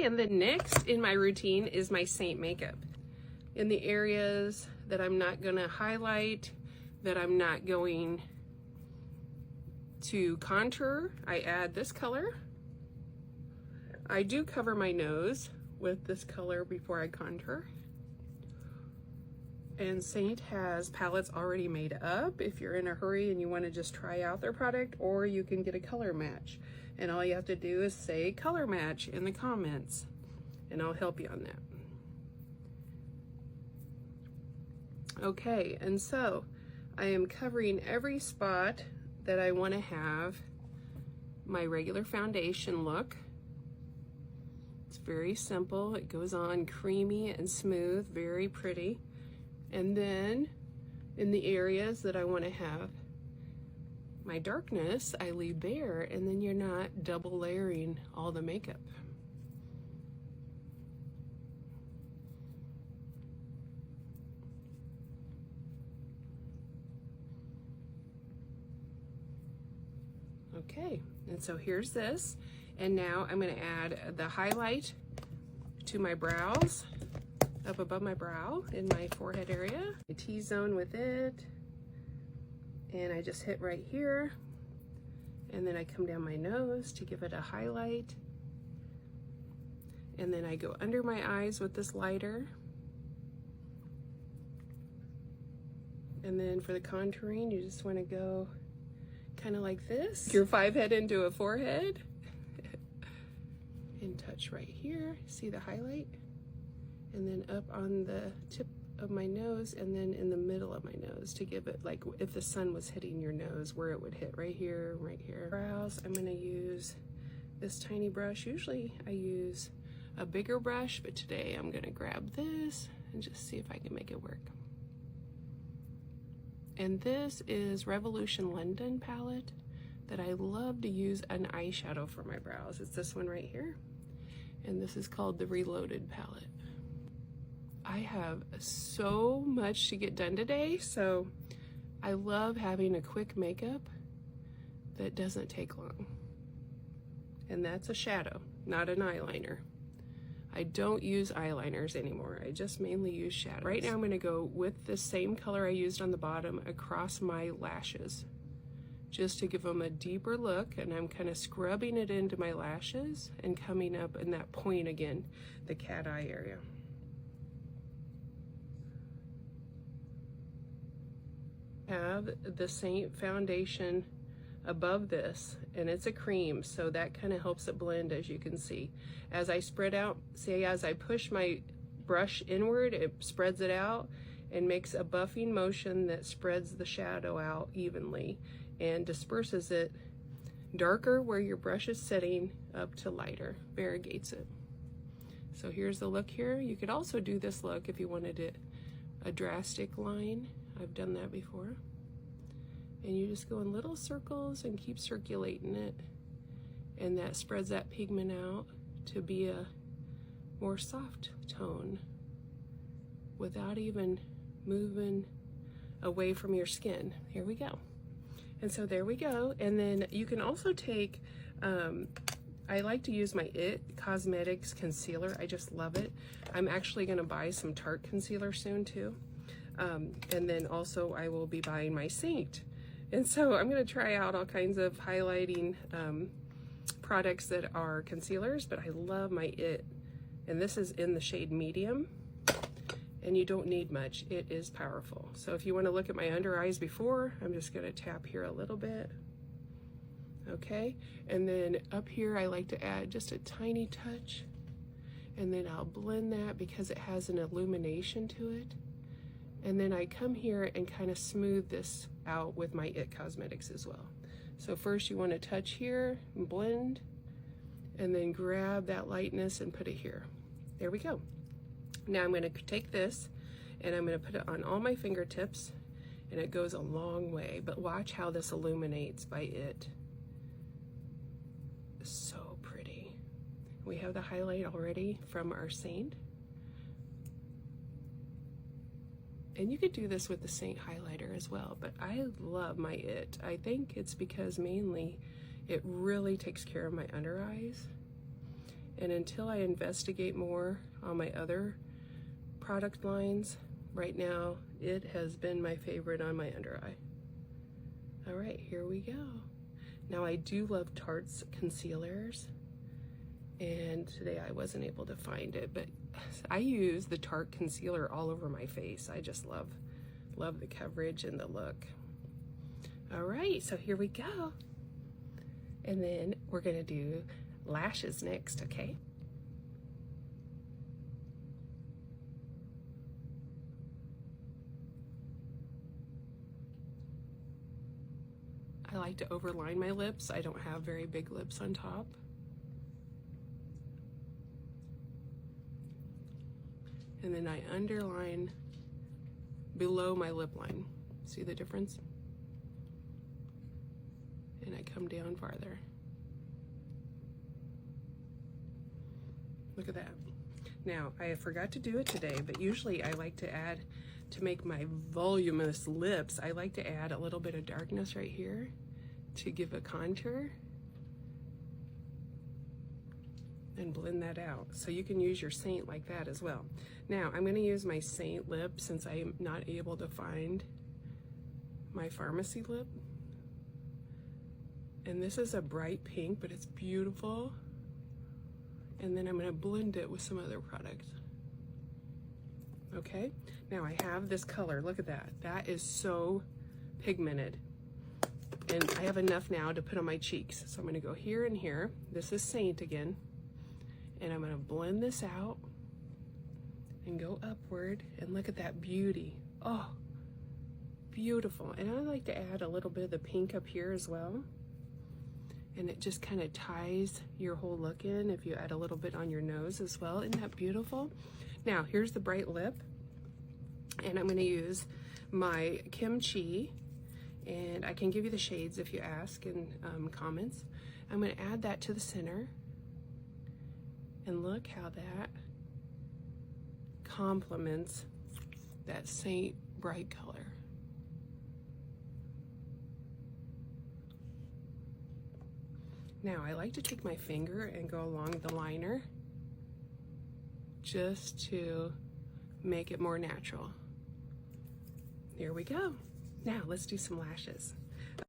And then next in my routine is my Saint makeup. In the areas that I'm not gonna highlight, that I'm not going to contour, I add this color. I do cover my nose with this color before I contour. And Saint has palettes already made up if you're in a hurry and you want to just try out their product, or you can get a color match. And all you have to do is say color match in the comments and I'll help you on that. Okay, and so I am covering every spot that I want to have my regular foundation look. It's very simple. It goes on creamy and smooth, very pretty. And then in the areas that I want to have my darkness, I leave there, and then you're not double layering all the makeup. Okay, and so here's this. And now I'm going to add the highlight to my brows, up above my brow in my forehead area. A T-zone with it. And I just hit right here. And then I come down my nose to give it a highlight. And then I go under my eyes with this lighter. And then for the contouring, you just want to go kind of like this. Your 5 head into a forehead. And touch right here. See the highlight? And then up on the tip of my nose, and then in the middle of my nose to give it, like if the sun was hitting your nose, where it would hit right here, right here. Brows, I'm gonna use this tiny brush. Usually I use a bigger brush, but today I'm gonna grab this and just see if I can make it work. And this is Revolution London palette that I love to use an eyeshadow for my brows. It's this one right here. And this is called the Reloaded palette. I have so much to get done today, so I love having a quick makeup that doesn't take long. And that's a shadow, not an eyeliner. I don't use eyeliners anymore. I just mainly use shadows. Right now I'm gonna go with the same color I used on the bottom across my lashes, just to give them a deeper look, and I'm kind of scrubbing it into my lashes and coming up in that point again, the cat eye area. Have the Saint foundation above this, and it's a cream, so that kind of helps it blend, as you can see. As I spread out, see, as I push my brush inward, it spreads it out and makes a buffing motion that spreads the shadow out evenly and disperses it darker where your brush is setting up to lighter, variegates it. So here's the look here. You could also do this look if you wanted it a drastic line. I've done that before. And you just go in little circles and keep circulating it. And that spreads that pigment out to be a more soft tone without even moving away from your skin. Here we go. And so there we go. And then you can also take, I like to use my IT Cosmetics concealer. I just love it. I'm actually gonna buy some Tarte concealer soon too. And then also I will be buying my Saint. And so I'm gonna try out all kinds of highlighting products that are concealers, but I love my IT. And this is in the shade medium. And you don't need much. It is powerful. So if you want to look at my under eyes before, I'm just going to tap here a little bit. Okay, and then up here I like to add just a tiny touch, and then I'll blend that because it has an illumination to it. And then I come here and kind of smooth this out with my IT Cosmetics as well. So first you want to touch here and blend, and then grab that lightness and put it here. There we go. Now I'm going to take this and I'm going to put it on all my fingertips, and it goes a long way, but watch how this illuminates by IT. So pretty. We have the highlight already from our Saint. And you could do this with the Saint highlighter as well, but I love my IT. I think it's because mainly it really takes care of my under eyes. And until I investigate more on my other product lines, right now it has been my favorite on my under eye. All right, here we go. Now I do love Tarte's concealers, and today I wasn't able to find it, but I use the Tarte concealer all over my face. I just love the coverage and the look. All right, so here we go. And then we're gonna do lashes next, okay? I like to overline my lips. I don't have very big lips on top. And then I underline below my lip line. See the difference? And I come down farther. Look at that. Now, I forgot to do it today, but usually I like to add, to make my voluminous lips, I like to add a little bit of darkness right here to give a contour and blend that out. So you can use your Saint like that as well. Now, I'm gonna use my Saint lip since I'm not able to find my pharmacy lip. And this is a bright pink, but it's beautiful. And then I'm gonna blend it with some other product. Okay, now I have this color, look at that. That is so pigmented. And I have enough now to put on my cheeks. So I'm gonna go here and here. This is Saint again. And I'm gonna blend this out and go upward, and look at that beauty. Oh, beautiful. And I like to add a little bit of the pink up here as well. And it just kind of ties your whole look in if you add a little bit on your nose as well. Isn't that beautiful? Now, here's the bright lip. And I'm gonna use my Kimchi, and I can give you the shades if you ask in comments. I'm gonna add that to the center. And look how that complements that Saint bright color. Now, I like to take my finger and go along the liner just to make it more natural. Here we go. Now, let's do some lashes.